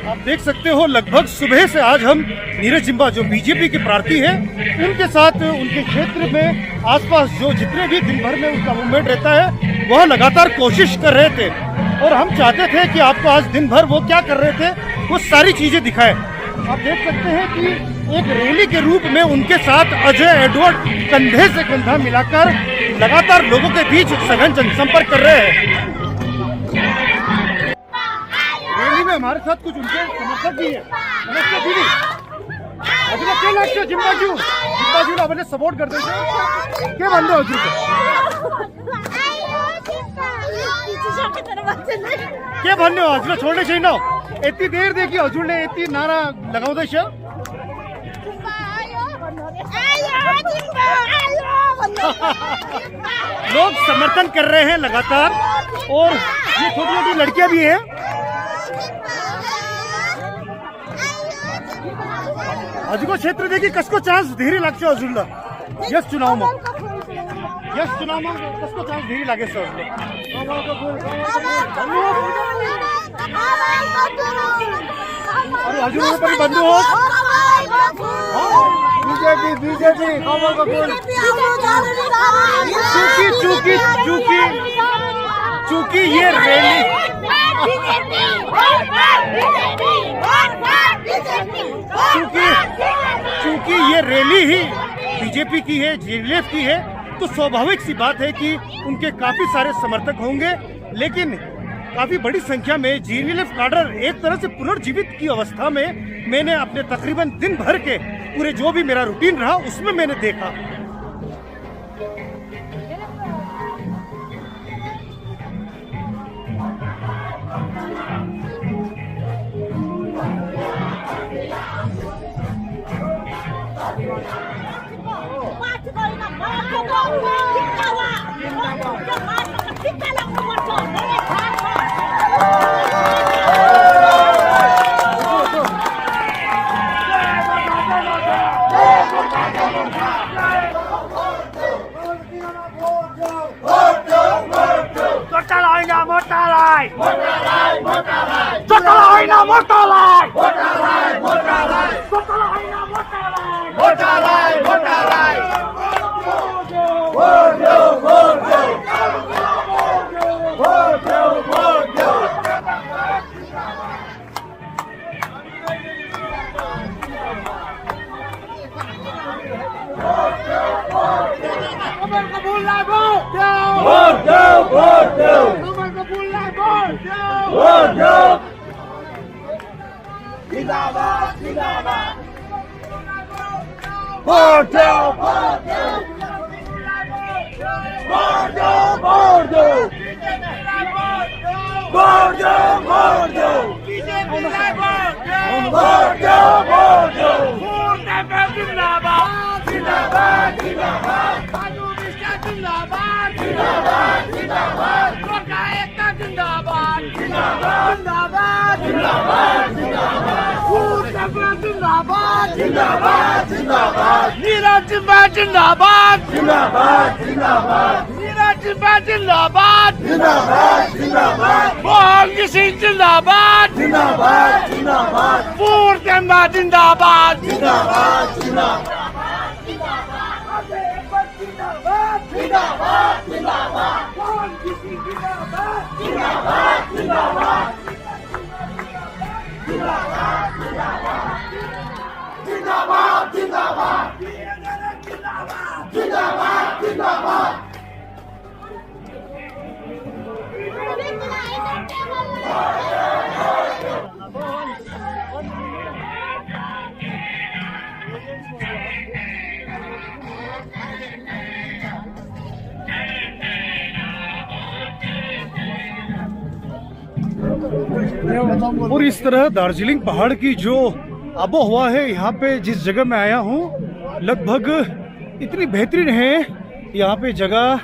आप देख सकते हो लगभग सुबह से आज हम नीरज जिम्बा जो बीजेपी के प्रार्थी हैं उनके साथ उनके क्षेत्र में आसपास जो जितने भी दिन भर में उनका मूवमेंट रहता है वह लगातार कोशिश कर रहे थे और हम चाहते थे कि आपको आज दिन भर वो क्या कर रहे थे वो सारी चीजें दिखाएं। आप देख सकते हैं कि एक रैली के रूप में उनके साथ अजय एडवर्ड कंधे से कंधा मिलाकर लगातार लोगों के बीच सघन जनसंपर्क कर रहे हैं। रैली में हमारे साथ कुछ उनके समर्थक भी हैं। नमस्ते दीदी, हजुर के लाग्छ जिम्बाजू अपने सपोर्ट करते थे के भन्नु हजुर के भन्ने हो हजुर छोड्ने छैन यति देरदेखि हजुरले यति नारा लगाउँदैछ लोग समर्थन कर रहे हैं लगातार और ये छोटी छोटी लड़कियां भी हैं। हजुरको क्षेत्रदेखि कसको चान्स धेरै लाग्छ हजुरलाई यस चुनावमा कसको चान्स धेरै लागेछ हजुरले पनि भन्नुहोस्। बीजेपी कमलको फुल चूंकि ये रैली चूंकि ये रैली ही बीजेपी की है, जेडीएफ की है, तो स्वाभाविक सी बात है कि उनके काफी सारे समर्थक होंगे। लेकिन काफी बड़ी संख्या में जेडीएफ कैडर एक तरह से पुनर्जीवित की अवस्था में मैंने अपने तकरीबन दिन भर के पूरे जो भी मेरा रूटीन रहा उसमें मैंने देखा। और इस तरह दार्जिलिंग पहाड़ की जो आबो हवा है, यहाँ पे जिस जगह मैं आया हूँ लगभग इतनी बेहतरीन है यहाँ पे जगह।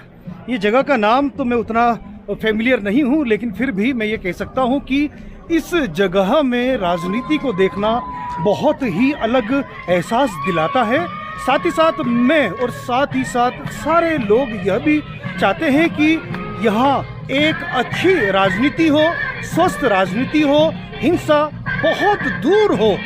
ये जगह का नाम तो मैं उतना फेमिलियर नहीं हूँ, लेकिन फिर भी मैं ये कह सकता हूँ कि इस जगह में राजनीति को देखना बहुत ही अलग एहसास दिलाता है। साथ ही साथ मैं और साथ ही साथ सारे लोग यह भी चाहते हैं कि यहाँ एक अच्छी राजनीति हो, स्वस्थ राजनीति हो, हिंसा बहुत दूर हो।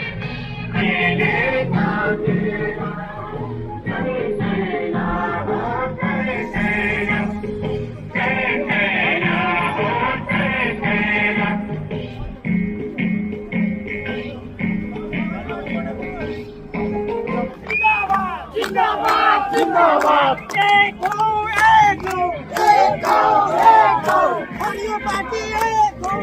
जिंदाबाद जिंदाबाद एक हो एक हो एक हो एक हो हरियो पार्टी एक हो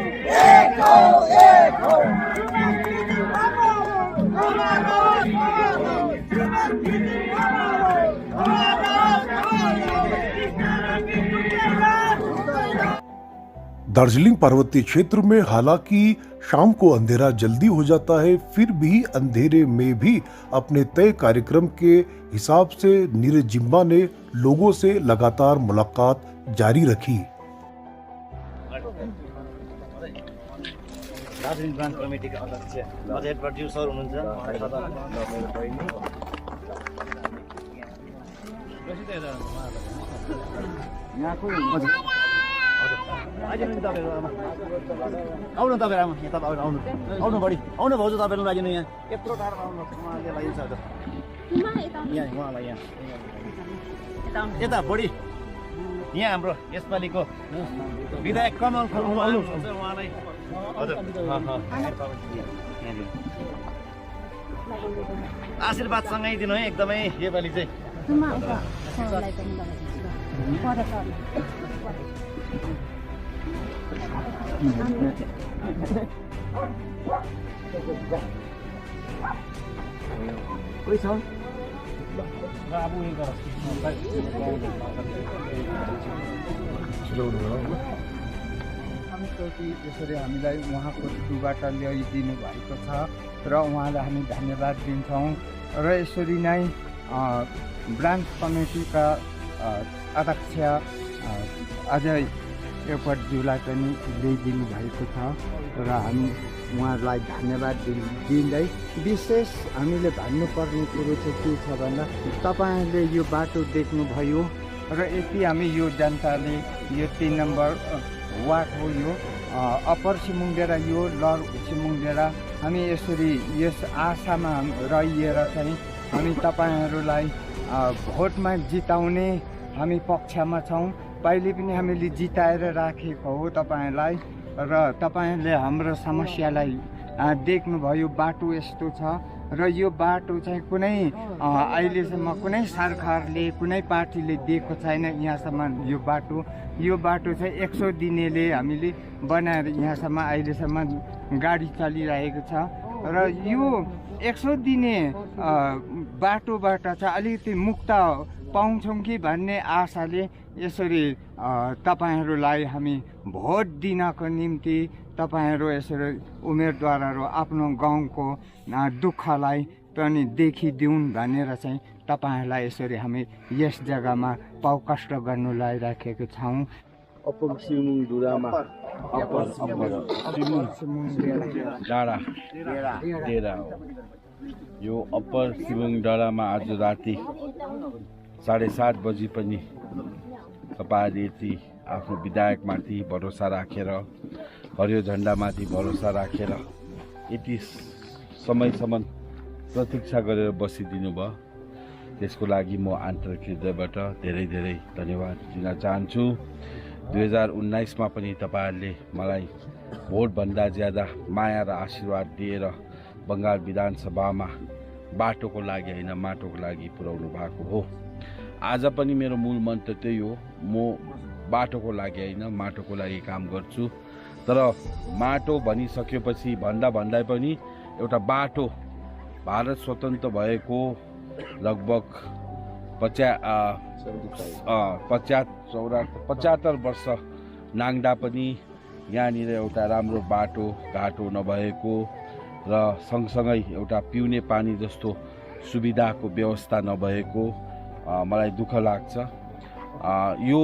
दार्जिलिंग पर्वतीय क्षेत्र में हालांकि शाम को अंधेरा जल्दी हो जाता है, फिर भी अंधेरे में भी अपने तय कार्यक्रम के हिसाब से नीरज जिम्बा ने लोगों से लगातार मुलाकात जारी रखी। दार्जिलिङ ब्रान्च कमिटीका अध्यक्ष अजय प्रज्यू सर हुनुहुन्छ। यहाँको आउनु तपाईँहरू यहाँ तपाईँ आउनु बढी आउनु भाउजू तपाईँहरू लागि यहाँ यत्रो टाढो आउनु लागि छ। यहाँ उहाँलाई यहाँ यता बढी यहाँ हाम्रो यसपालिको विधायक कमल खड्का उहाँलाई हजुर आशीर्वाद सँगै दिनु है एकदमै योपालि चाहिँ कोही छ यसरी हामीलाई उहाँको थ्रुबाट ल्याइदिनु भएको छ र उहाँलाई हामी धन्यवाद दिन्छौँ र यसरी नै ब्रान्च कमिटीका अध्यक्ष अजय एपटज्यूलाई पनि ल्याइदिनु भएको छ र हामी उहाँहरूलाई धन्यवाद दिँदै विशेष हामीले भन्नुपर्ने कुरो चाहिँ के छ भन्दा तपाईँहरूले यो बाटो देख्नुभयो र यति हामी यो जनताले यो 3 नम्बर वार्ड हो यो अप्पर सिमुङडेरा यो लर सिमुङडेरा हामी यसरी यस आशामा रहिएर चाहिँ हामी तपाईँहरूलाई भोटमा जिताउने हामी पक्षमा छौँ। पहिले पनि हामीले जिताएर राखेको हो तपाईँहरूलाई र तपाईँहरूले हाम्रो समस्यालाई देख्नुभयो। बाटो यस्तो छ र यो बाटो चाहिँ कुनै अहिलेसम्म कुनै सरकारले कुनै पार्टीले दिएको छैन यहाँसम्म। यो बाटो चाहिँ 100 दिनेले हामीले बनाएर यहाँसम्म अहिलेसम्म गाडी चलिरहेको छ र यो 100 दिने बाटोबाट चाहिँ अलिकति मुक्त पाउँछौँ कि भन्ने आशाले यसरी तपाईँहरूलाई हामी भोट दिनको निम्ति तपाईँहरू यसरी उम्मेदवारहरू आफ्नो गाउँको दुःखलाई पनि देखिदिउन् भनेर चाहिँ तपाईँहरूलाई यसरी हामी यस जग्गामा पाउकष्ट गर्नुलाई राखेको छौँ। अप्पर सिमुङ डुरामा डाँडा यो अप्पर सिमुङ डाँडामा आज राति 7:30 बजी पनि तपाईँहरूले यति आफ्नो विधायकमाथि भरोसा राखेर हरियो झन्डामाथि भरोसा राखेर यति समयसम्म प्रतीक्षा गरेर बसिदिनु भयो। त्यसको लागि म आन्तरिक हृदयबाट धेरै धेरै धन्यवाद दिन चाहन्छु। 2019मा पनि तपाईँहरूले मलाई भोटभन्दा ज्यादा माया र आशीर्वाद दिएर बङ्गाल विधानसभामा बाटोको लागि होइन माटोको लागि पुर्याउनु भएको हो। आज पनि मेरो मूल मन्त्र त्यही हो, म बाटोको लागि होइन माटोको लागि काम गर्छु। तर माटो भनिसकेपछि भन्दा पनि एउटा बाटो भारत स्वतन्त्र भएको लगभग 75 वर्ष नाङ्दा पनि यहाँनिर एउटा राम्रो बाटो घाटो नभएको र सँगसँगै एउटा पिउने पानी जस्तो सुविधाको व्यवस्था नभएको मलाई दुःख लाग्छ। यो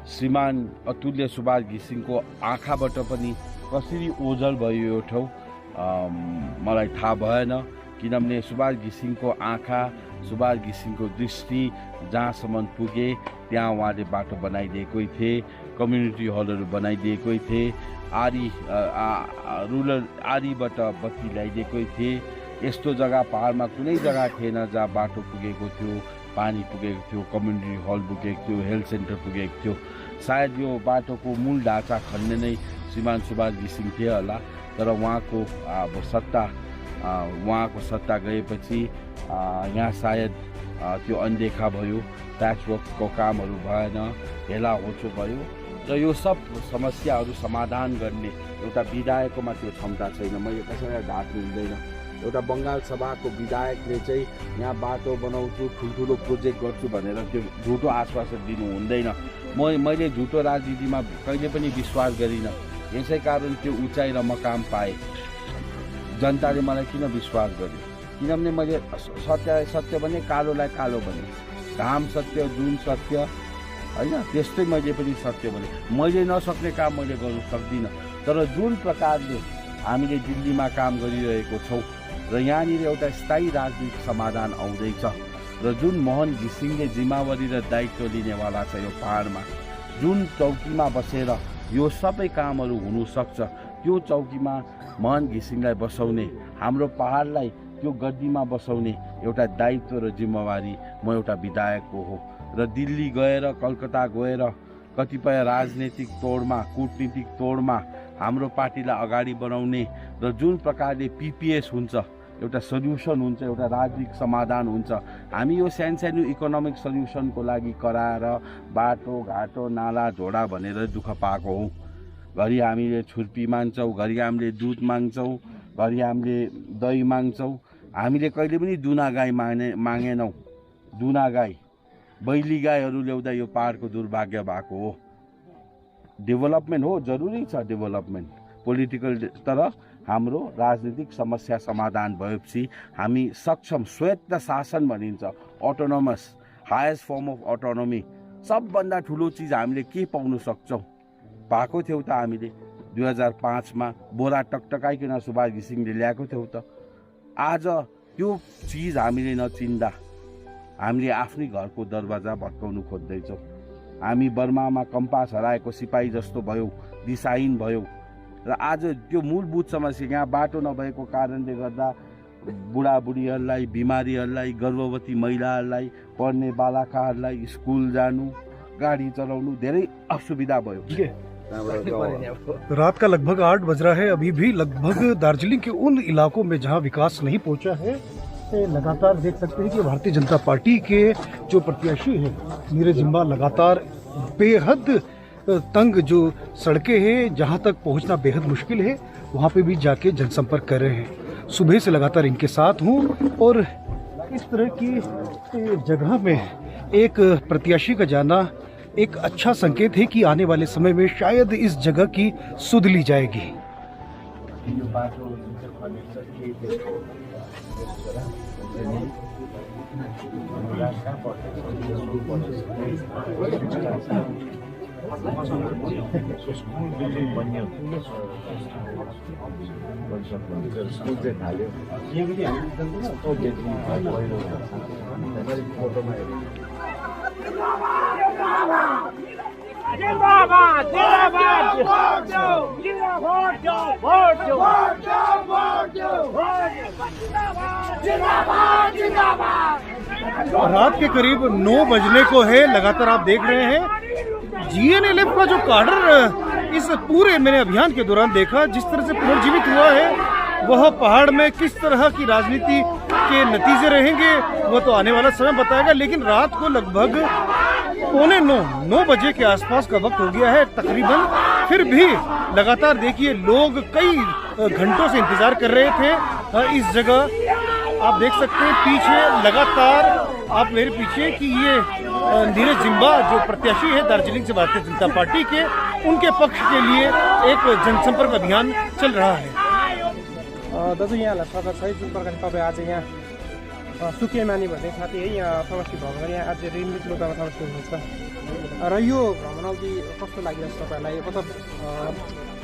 श्रीमान अतुल्य सुभाष घिसिङको आँखाबाट पनि कसरी ओझल भयो यो ठाउँ मलाई थाहा भएन, किनभने सुभाष घिसिङको आँखा सुभाष घिसिङको दृष्टि जहाँसम्म पुगे त्यहाँ उहाँले बाटो बनाइदिएकै थिए, कम्युनिटी हलहरू बनाइदिएकै थिए, रुरल आरीबाट बत्ती ल्याइदिएकै थिए। यस्तो जग्गा पहाडमा कुनै जग्गा थिएन जहाँ बाटो पुगेको थियो, पानी पुगेको थियो, कम्युनिटी हल पुगेको थियो, हेल्थ सेन्टर पुगेको थियो। सायद यो बाटोको मूल ढाँचा खन्ने नै श्रीमान सुभाष घिसिङ थिए होला, तर उहाँको सत्ता गएपछि यहाँ सायद त्यो अनदेखा भयो, प्याचवर्कको कामहरू भएन, हेला होचो भयो र यो सब समस्याहरू समाधान गर्ने एउटा विधायककोमा त्यो क्षमता छैन। मैले कसैलाई ढाक्नु हुँदैन। एउटा बङ्गाल सभाको विधायकले चाहिँ यहाँ बाटो बनाउँछु, ठुल्ठुलो प्रोजेक्ट गर्छु भनेर त्यो झुटो आश्वासन दिनु हुँदैन। मैले झुटो राजनीतिमा कहिले पनि विश्वास गरिनँ। यसै कारण त्यो उचाइ र मकाम पाएँ। जनताले मलाई किन विश्वास गर्यो? किनभने मैले सत्य भने कालोलाई कालो भने, घाम सत्य, जुन सत्य होइन, त्यस्तै मैले पनि सत्य भने। मैले नसक्ने काम मैले गर्नु सक्दिनँ, तर जुन प्रकारले हामीले दिल्लीमा काम गरिरहेको छौँ र यहाँनिर एउटा स्थायी राजनीतिक समाधान आउँदैछ र जुन मोहन घिसिङले जिम्मेवारी र दायित्व लिनेवाला छ यो पहाडमा, जुन चौकीमा बसेर यो सबै कामहरू हुनसक्छ, त्यो चौकीमा मोहन घिसिङलाई बसाउने, हाम्रो पहाडलाई त्यो गद्दीमा बसाउने एउटा दायित्व र जिम्मेवारी म एउटा विधायकको हो र दिल्ली गएर कलकत्ता गएर कतिपय राजनीतिक तोडमा कूटनीतिक तोडमा हाम्रो पार्टीलाई अगाडि बढाउने र जुन प्रकारले पिपिएस हुन्छ एउटा सल्युसन हुन्छ एउटा राजनीतिक समाधान हुन्छ हामी यो सानो इकोनोमिक सल्युसनको लागि कराएर बाटो घाटो नाला झोडा भनेर दुःख पाएको हौँ। घरि हामीले छुर्पी माग्छौँ, घरि हामीले दुध माग्छौँ, घरि हामीले दही माग्छौँ। हामीले कहिले पनि दुना गाई मागेनौँ। दुना गाई बैली गाईहरू ल्याउँदा यो पहाडको दुर्भाग्य भएको हो। डेभलपमेन्ट हो, जरुरी छ डेभलपमेन्ट पोलिटिकल, तर हाम्रो राजनीतिक समस्या समाधान भएपछि हामी सक्षम स्वायत्त शासन भनिन्छ autonomous highest form of autonomy सबभन्दा ठुलो चिज हामीले के पाउन सक्छौँ पाएको थियौँ त हामीले 2005 बोरा टकटकाइकन सुभाष घिसिङले ल्याएको थियौँ त। आज त्यो चिज हामीले नचिन्दा हामीले आफ्नै घरको दरवाजा भत्काउनु खोज्दैछौँ। हामी बर्मामा कम्पास हराएको सिपाही जस्तो भयौँ, दिशाहीन भयौँ र आज त्यो मूलभूत समस्या यहाँ बाटो नभएको कारणले गर्दा बुढाबुढीहरूलाई, बिमारीहरूलाई, गर्भवती महिलाहरूलाई, पढ्ने बालकहरूलाई स्कुल जानु, गाडी चलाउनु धेरै असुविधा भयो। रात का लगभग 8 बज रहा है। अभी भी लगभग दार्जिलिंग के उन इलाकों में जहां विकास नहीं पहुंचा है लगातार देख सकते हैं कि भारतीय जनता पार्टी के जो प्रत्याशी हैं नीरज जिम्बा लगातार बेहद तंग जो सड़कें हैं जहां तक पहुंचना बेहद मुश्किल है वहां पे भी जाके जनसंपर्क कर रहे हैं। सुबह से लगातार इनके साथ हूं और इस तरह की जगह में एक प्रत्याशी का जाना एक अच्छा संकेत है कि आने वाले समय में शायद इस जगह की सुध ली जाएगी। रात के करीब 9 बजने को है। लगातार आप देख रहे हैं जीएनएलएफ का जो काडर इस पूरे मैंने अभियान के दौरान देखा जिस तरह से पुनर्जीवित हुआ है वह पहाड़ में किस तरह की राजनीति के नतीजे रहेंगे वो तो आने वाला समय बताएगा। लेकिन रात को लगभग 8:45-9 बजे के आसपास का वक्त हो गया है तकरीबन, फिर भी लगातार देखिए लोग कई घंटों से इंतजार कर रहे थे इस जगह। आप देख सकते हैं पीछे लगातार आप मेरे पीछे कि ये नीरज जिम्बा जो प्रत्याशी है दार्जिलिंग से भारतीय जनता पार्टी के, उनके पक्ष के लिए एक जनसंपर्क अभियान चल रहा है। दाजु यहाँलाई स्वागत छ। जुन प्रकारले तपाईँ आज यहाँ सुकेमानी भन्ने साथी है यहाँ समष्टि भ्रमण यहाँ आज रिम्बिक लोकामा समष्टि हुनुहुन्छ र यो भ्रमण अवधि कस्तो लागिरहेछ तपाईँलाई, मतलब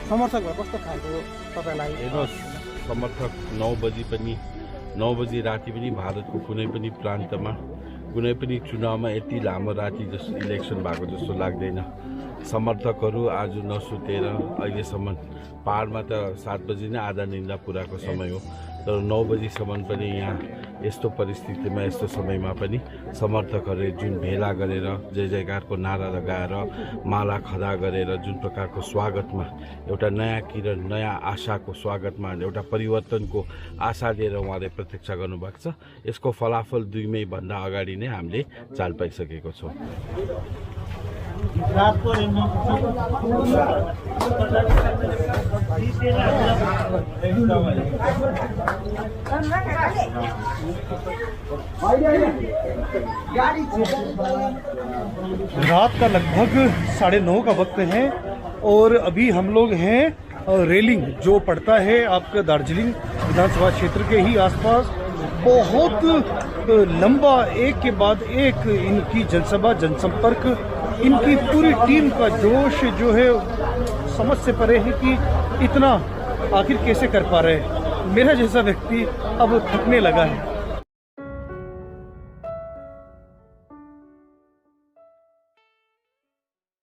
समर्थकहरू कस्तो खालको तपाईँलाई? हेर्नुहोस्, समर्थक 9 बजी राति पनि भारतको कुनै पनि प्रान्तमा कुनै पनि चुनावमा यति लामो राति जस्तो इलेक्सन भएको जस्तो लाग्दैन। समर्थकहरू आज नसुतेर अहिलेसम्म पहाडमा त 7 बजी नै आधा निन्दा पुराको समय हो, तर 9 बजीसम्म पनि यहाँ यस्तो परिस्थितिमा यस्तो समयमा पनि समर्थकहरूले जुन भेला गरेर जय जयकारको नारा लगाएर माला खदा गरेर जुन प्रकारको स्वागतमा एउटा नयाँ किरण नयाँ आशाको स्वागतमा एउटा परिवर्तनको आशा लिएर उहाँले प्रतीक्षा गर्नुभएको छ, यसको फलाफल 2 मई भन्दा अगाडि नै हामीले चाल पाइसकेको छौँ। रात का लगभग 9:30 का वक्त है और अभी हम लोग हैं रेलिंग जो पड़ता है आपका दार्जिलिंग विधानसभा क्षेत्र के ही आसपास। बहुत लंबा एक के बाद एक इनकी जनसभा जनसंपर्क, इनकी पूरी टीम का जोश जो है समझ से परे है कि इतना आखिर कैसे कर पा रहे हैं। मेरा जैसा व्यक्ति अब थकने लगा है।